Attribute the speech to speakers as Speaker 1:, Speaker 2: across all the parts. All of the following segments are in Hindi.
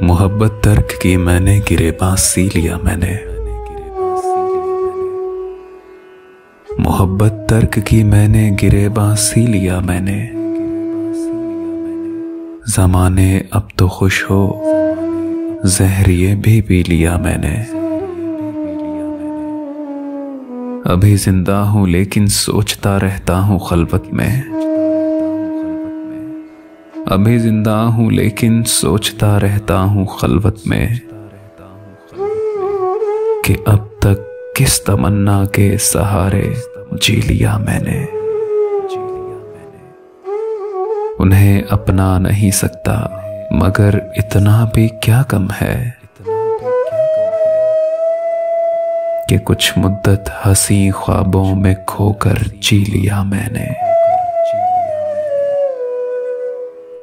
Speaker 1: मोहब्बत तर्क की मैंने, गिरेबां सी लिया मैंने। मोहब्बत तर्क की मैंने, गिरेबां सी लिया मैंने। ज़माने अब तो खुश हो, ज़हरिए भी पी लिया मैंने। अभी जिंदा हूं लेकिन सोचता रहता हूं खलवत में। अभी जिंदा हूं लेकिन सोचता रहता हूं खलवत में कि अब तक किस तमन्ना के सहारे जी लिया मैंने। उन्हें अपना नहीं सकता मगर इतना भी क्या कम है कि कुछ मुद्दत हंसी ख्वाबों में खोकर जी लिया मैंने।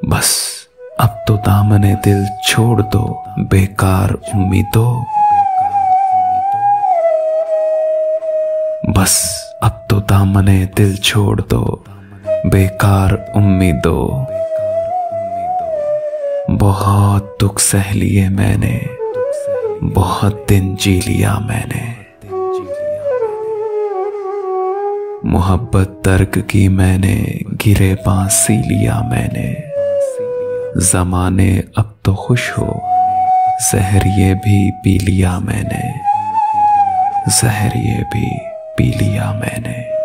Speaker 1: बस अब तो दामने दिल छोड़ दो, बेकार उम्मीदों। बस अब तो दामने दिल छोड़ दो, बेकार उम्मीदों। बहुत दुख सह लिए मैंने, बहुत दिन जी लिया मैंने। मोहब्बत तर्क की मैंने, गिरेबां सी लिया मैंने। ज़माने अब तो खुश हो, ज़हरिए भी पी लिया मैंने। ज़हरिए भी पी लिया मैंने।